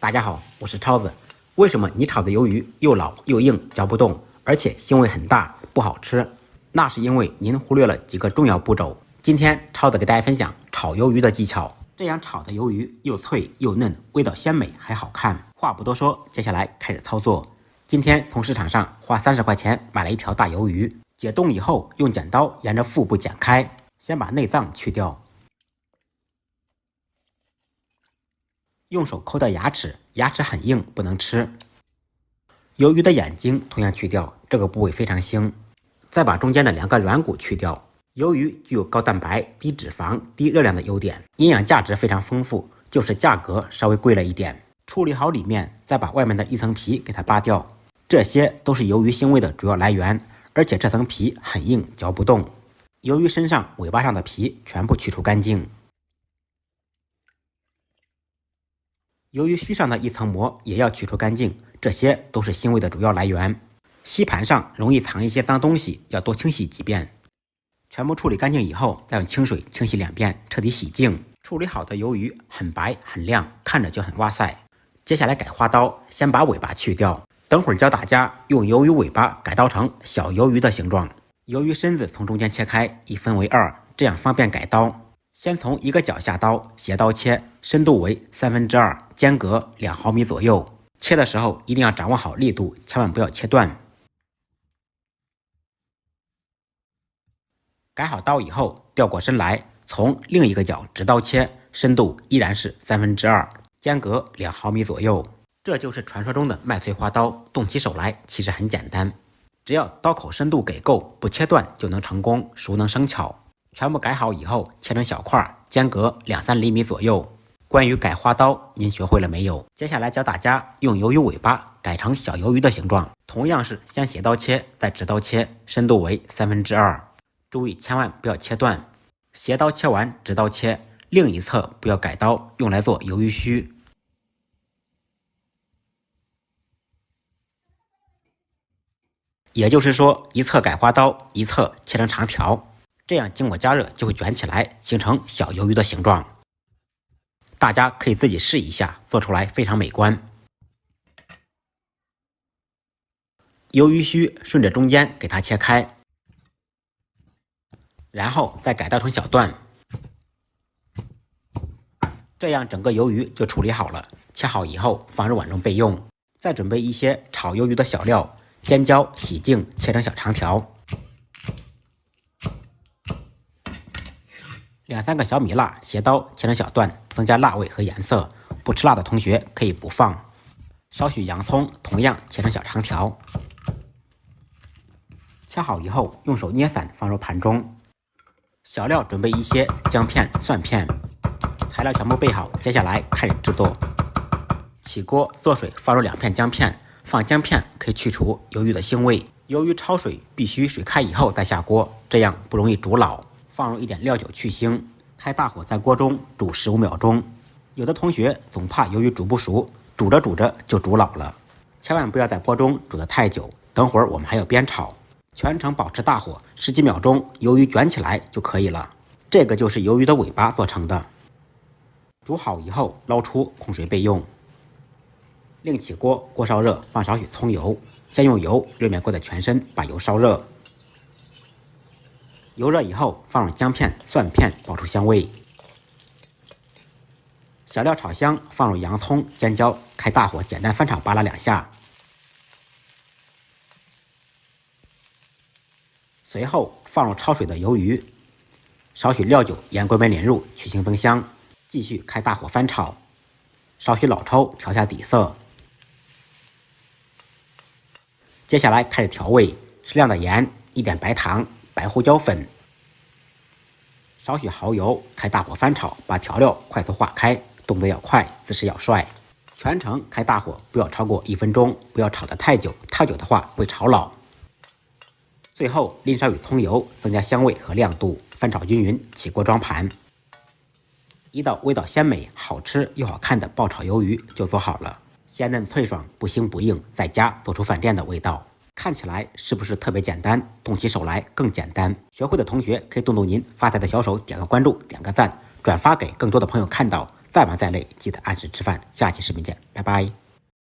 大家好，我是超子。为什么你炒的鱿鱼又老又硬，嚼不动，而且腥味很大，不好吃？那是因为您忽略了几个重要步骤。今天超子给大家分享炒鱿鱼的技巧，这样炒的鱿鱼又脆又嫩，味道鲜美还好看。话不多说，接下来开始操作。今天从市场上花30块钱买了一条大鱿鱼，解冻以后用剪刀沿着腹部剪开，先把内脏去掉。用手抠掉牙齿，牙齿很硬，不能吃。鱿鱼的眼睛同样去掉，这个部位非常腥。再把中间的2个软骨去掉。鱿鱼具有高蛋白、低脂肪、低热量的优点，营养价值非常丰富，就是价格稍微贵了一点。处理好里面，再把外面的一层皮给它扒掉。这些都是鱿鱼腥味的主要来源，而且这层皮很硬，嚼不动。鱿鱼身上、尾巴上的皮全部去除干净。鱿鱼须上的一层膜也要取出干净，这些都是腥味的主要来源。吸盘上容易藏一些脏东西，要多清洗几遍。全部处理干净以后，再用清水清洗2遍，彻底洗净。处理好的鱿鱼很白很亮，看着就很哇塞。接下来改花刀，先把尾巴去掉。等会儿教大家用鱿鱼尾巴改刀成小鱿鱼的形状。鱿鱼身子从中间切开，一分为2，这样方便改刀。先从一个角下刀，斜刀切，深度为2/3，间隔2毫米左右。切的时候一定要掌握好力度，千万不要切断。改好刀以后，调过身来，从另一个角直刀切，深度依然是2/3，间隔2毫米左右。这就是传说中的麦穗花刀，动起手来其实很简单，只要刀口深度给够，不切断就能成功，熟能生巧。全部改好以后，切成小块，间隔2-3厘米左右。关于改花刀，您学会了没有？接下来教大家用鱿鱼尾巴改成小鱿鱼的形状，同样是先斜刀切，再直刀切，深度为2/3。注意千万不要切断。斜刀切完，直刀切，另一侧不要改刀，用来做鱿鱼须。也就是说，一侧改花刀，一侧切成长条。这样经过加热就会卷起来，形成小鱿鱼的形状。大家可以自己试一下，做出来非常美观。鱿鱼须顺着中间给它切开，然后再改刀成小段，这样整个鱿鱼就处理好了。切好以后放入碗中备用。再准备一些炒鱿鱼的小料，尖椒洗净，切成小长条。2-3个小米辣，斜刀切成小段，增加辣味和颜色。不吃辣的同学可以不放。少许洋葱，同样切成小长条。切好以后，用手捏散，放入盘中。小料准备一些姜片、蒜片。材料全部备好，接下来开始制作。起锅做水，放入2片姜片。放姜片可以去除鱿鱼的腥味。鱿鱼焯水必须水开以后再下锅，这样不容易煮老。放入一点料酒去腥，开大火在锅中煮15秒钟。有的同学总怕鱿鱼煮不熟，煮着煮着就煮老了，千万不要在锅中煮得太久。等会儿我们还要煸炒，全程保持大火，10几秒钟，鱿鱼卷起来就可以了。这个就是鱿鱼的尾巴做成的。煮好以后捞出，控水备用。另起锅，锅烧热，放少许葱油，先用油热面锅的全身，把油烧热。油热以后，放入姜片、蒜片，爆出香味。小料炒香，放入洋葱、尖椒，开大火简单翻炒扒拉2下。随后放入焯水的鱿鱼，少许料酒沿锅边淋入，去腥增香。继续开大火翻炒，少许老抽调下底色。接下来开始调味，适量的盐，一点白糖。白胡椒粉，少许蚝油，开大火翻炒，把调料快速化开，动作要快，姿势要帅。全程开大火，不要超过1分钟，不要炒得太久，太久的话会炒老。最后淋少许葱油，增加香味和亮度，翻炒均匀，起锅装盘。一道味道鲜美、好吃又好看的爆炒鱿鱼就做好了，鲜嫩脆爽，不腥不硬，在家做出饭店的味道。看起来是不是特别简单？动起手来更简单。学会的同学可以动动您发财的小手，点个关注，点个赞，转发给更多的朋友看到。再忙再累，记得按时吃饭。下期视频见，拜拜。